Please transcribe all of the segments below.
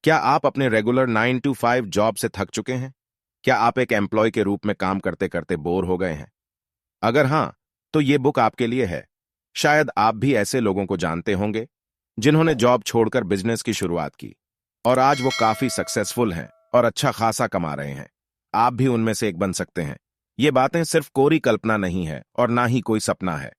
क्या आप अपने रेगुलर 9 to 5 जॉब से थक चुके हैं? क्या आप एक एम्प्लॉय के रूप में काम करते करते बोर हो गए हैं? अगर हां, तो ये बुक आपके लिए है। शायद आप भी ऐसे लोगों को जानते होंगे जिन्होंने जॉब छोड़कर बिजनेस की शुरुआत की और आज वो काफी सक्सेसफुल हैं और अच्छा खासा कमा रहे हैं। आप भी उनमें से एक बन सकते हैं। ये बातें सिर्फ कोरी कल्पना नहीं है और ना ही कोई सपना है।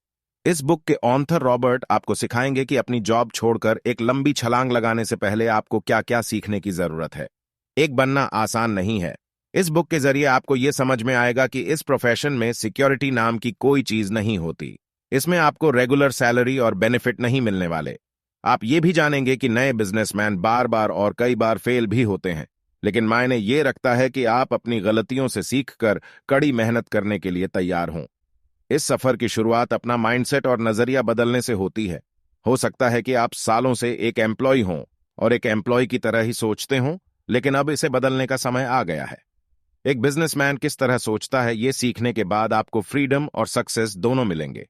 इस बुक के ऑथर रॉबर्ट आपको सिखाएंगे कि अपनी जॉब छोड़कर एक लंबी छलांग लगाने से पहले आपको क्या-क्या सीखने की जरूरत है। एक बनना आसान नहीं है। इस बुक के जरिए आपको यह समझ में आएगा कि इस प्रोफेशन में सिक्योरिटी नाम की कोई चीज नहीं होती। इसमें आपको रेगुलर सैलरी और बेनिफिट नहीं मिलने वाले। आप ये भी जानेंगे कि नए बिजनेसमैन बार बार और कई बार फेल भी होते हैं, लेकिन मायने ये रखता है कि आप अपनी गलतियों से सीखकर कड़ी मेहनत करने के लिए तैयार हों। इस सफर की शुरुआत अपना माइंडसेट और नजरिया बदलने से होती है। हो सकता है कि आप सालों से एक एम्प्लॉय हों और एक एम्प्लॉय की तरह ही सोचते हों, लेकिन अब इसे बदलने का समय आ गया है। एक बिजनेसमैन किस तरह सोचता है, ये सीखने के बाद आपको फ्रीडम और सक्सेस दोनों मिलेंगे।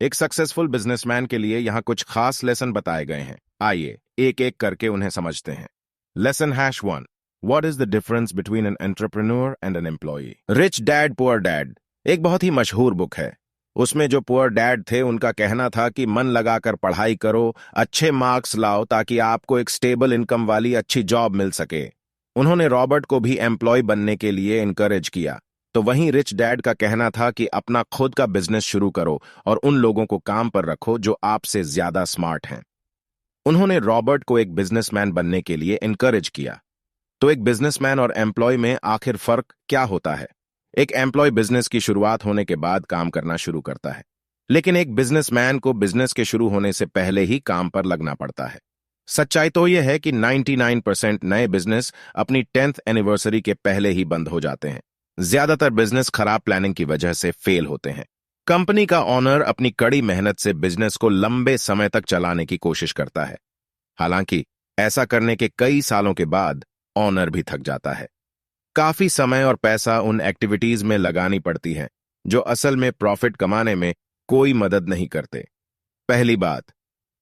एक सक्सेसफुल बिजनेसमैन के लिए यहां कुछ खास लेसन बताए गए हैं। आइए एक एक करके उन्हें समझते हैं। Lesson #1, what is the difference between an entrepreneur and an employ? Rich Dad Poor Dad एक बहुत ही मशहूर बुक है। उसमें जो पुअर डैड थे उनका कहना था कि मन लगाकर पढ़ाई करो, अच्छे मार्क्स लाओ ताकि आपको एक स्टेबल इनकम वाली अच्छी जॉब मिल सके। उन्होंने रॉबर्ट को भी एम्प्लॉय बनने के लिए इनकरेज किया। तो वहीं रिच डैड का कहना था कि अपना खुद का बिजनेस शुरू करो और उन लोगों को काम पर रखो जो आपसे ज्यादा स्मार्ट हैं। उन्होंने रॉबर्ट को एक बिजनेसमैन बनने के लिए इनकरेज किया। तो एक बिजनेसमैन और एम्प्लॉय में आखिर फर्क क्या होता है? एक एम्प्लॉय बिजनेस की शुरुआत होने के बाद काम करना शुरू करता है, लेकिन एक बिजनेसमैन को बिजनेस के शुरू होने से पहले ही काम पर लगना पड़ता है। सच्चाई तो यह है कि 99% नए बिजनेस अपनी 10th एनिवर्सरी के पहले ही बंद हो जाते हैं। ज्यादातर बिजनेस खराब प्लानिंग की वजह से फेल होते हैं। कंपनी का ऑनर अपनी कड़ी मेहनत से बिजनेस को लंबे समय तक चलाने की कोशिश करता है। हालांकि ऐसा करने के कई सालों के बाद ऑनर भी थक जाता है। काफी समय और पैसा उन एक्टिविटीज में लगानी पड़ती है जो असल में प्रॉफिट कमाने में कोई मदद नहीं करते। पहली बात,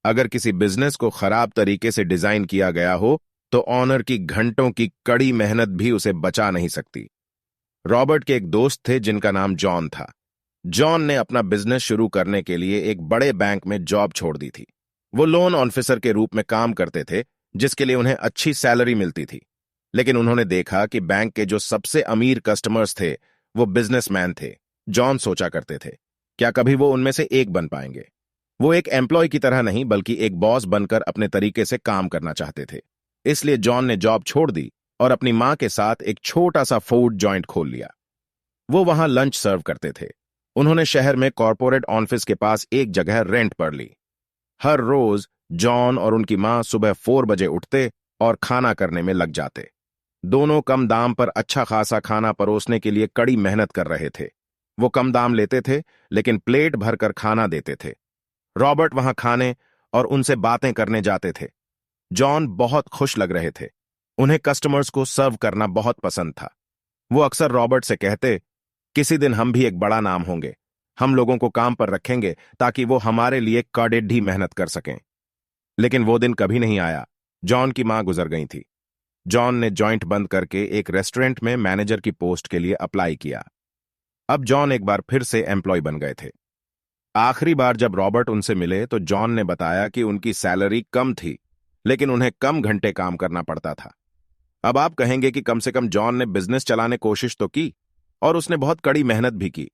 अगर किसी बिजनेस को खराब तरीके से डिजाइन किया गया हो तो ऑनर की घंटों की कड़ी मेहनत भी उसे बचा नहीं सकती। रॉबर्ट के एक दोस्त थे जिनका नाम जॉन था। जॉन ने अपना बिजनेस शुरू करने के लिए एक बड़े बैंक में जॉब छोड़ दी थी। वो लोन ऑफिसर के रूप में काम करते थे, जिसके लिए उन्हें अच्छी सैलरी मिलती थी। लेकिन उन्होंने देखा कि बैंक के जो सबसे अमीर कस्टमर्स थे वो बिजनेसमैन थे। जॉन सोचा करते थे, क्या कभी वो उनमें से एक बन पाएंगे? वो एक एम्प्लॉय की तरह नहीं बल्कि एक बॉस बनकर अपने तरीके से काम करना चाहते थे। इसलिए जॉन ने जॉब छोड़ दी और अपनी मां के साथ एक छोटा सा फूड जॉइंट खोल लिया। वो वहां लंच सर्व करते थे। उन्होंने शहर में कॉर्पोरेट ऑफिस के पास एक जगह रेंट पर ली। हर रोज जॉन और उनकी मां सुबह 4 बजे उठते और खाना करने में लग जाते। दोनों कम दाम पर अच्छा खासा खाना परोसने के लिए कड़ी मेहनत कर रहे थे। वो कम दाम लेते थे, लेकिन प्लेट भरकर खाना देते थे। रॉबर्ट वहां खाने और उनसे बातें करने जाते थे। जॉन बहुत खुश लग रहे थे। उन्हें कस्टमर्स को सर्व करना बहुत पसंद था। वो अक्सर रॉबर्ट से कहते, किसी दिन हम भी एक बड़ा नाम होंगे। हम लोगों को काम पर रखेंगे ताकि वो हमारे लिए कड़िढ़ी मेहनत कर सकें। लेकिन वो दिन कभी नहीं आया। जॉन की मां गुजर गई थी। जॉन ने जॉइंट बंद करके एक रेस्टोरेंट में मैनेजर की पोस्ट के लिए अप्लाई किया। अब जॉन एक बार फिर से एम्प्लॉय बन गए थे। आखिरी बार जब रॉबर्ट उनसे मिले तो जॉन ने बताया कि उनकी सैलरी कम थी, लेकिन उन्हें कम घंटे काम करना पड़ता था। अब आप कहेंगे कि कम से कम जॉन ने बिजनेस चलाने कोशिश तो की और उसने बहुत कड़ी मेहनत भी की।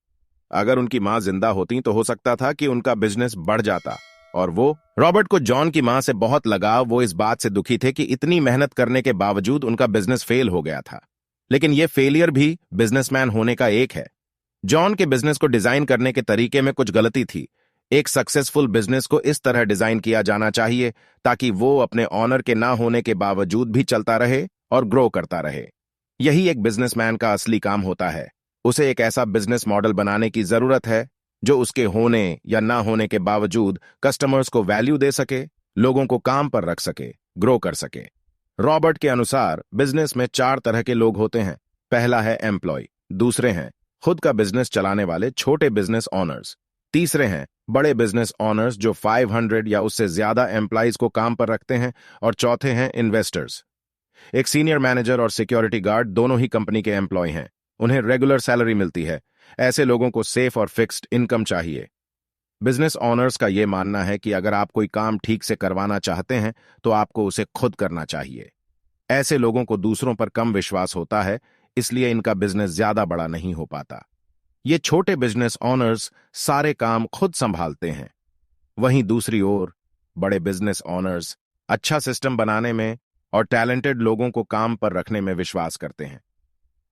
अगर उनकी मां जिंदा होती तो हो सकता था कि उनका बिजनेस बढ़ जाता। और वो रॉबर्ट को जॉन की मां से बहुत लगाव। वो इस बात से दुखी थे कि इतनी मेहनत करने के बावजूद उनका बिजनेस फेल हो गया था। लेकिन यह फेलियर भी बिजनेसमैन होने का एक है। जॉन के बिजनेस को डिजाइन करने के तरीके में कुछ गलती थी। एक सक्सेसफुल बिजनेस को इस तरह डिजाइन किया जाना चाहिए ताकि वो अपने ऑनर के ना होने के बावजूद भी चलता रहे और ग्रो करता रहे। यही एक बिजनेसमैन का असली काम होता है। उसे एक ऐसा बिजनेस मॉडल बनाने की जरूरत है जो उसके होने या ना होने के बावजूद कस्टमर्स को वैल्यू दे सके, लोगों को काम पर रख सके, ग्रो कर सके। रॉबर्ट के अनुसार बिजनेस में 4 तरह के लोग होते हैं। पहला है एम्प्लॉय, दूसरे हैं खुद का बिजनेस चलाने वाले छोटे बिजनेस ऑनर्स, तीसरे हैं बड़े बिजनेस ऑनर्स जो 500 या उससे ज्यादा एम्प्लॉइज को काम पर रखते हैं, और चौथे हैं इन्वेस्टर्स। एक सीनियर मैनेजर और सिक्योरिटी गार्ड दोनों ही कंपनी के एम्प्लॉय हैं। उन्हें रेगुलर सैलरी मिलती है। ऐसे लोगों को सेफ और फिक्स्ड इनकम चाहिए। बिजनेस ओनर्स का यह मानना है कि अगर आप कोई काम ठीक से करवाना चाहते हैं तो आपको उसे खुद करना चाहिए। ऐसे लोगों को दूसरों पर कम विश्वास होता है, इसलिए इनका बिजनेस ज्यादा बड़ा नहीं हो पाता। ये छोटे बिजनेस ओनर्स सारे काम खुद संभालते हैं। वहीं दूसरी ओर बड़े बिजनेस ओनर्स अच्छा सिस्टम बनाने में और टैलेंटेड लोगों को काम पर रखने में विश्वास करते हैं।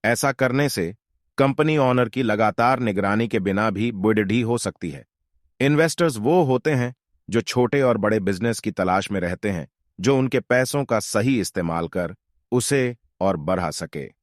ऐसा करने से कंपनी ओनर की लगातार निगरानी के बिना भी बुढ़ी हो सकती है। इन्वेस्टर्स वो होते हैं जो छोटे और बड़े बिजनेस की तलाश में रहते हैं, जो उनके पैसों का सही इस्तेमाल कर उसे और बढ़ा सके।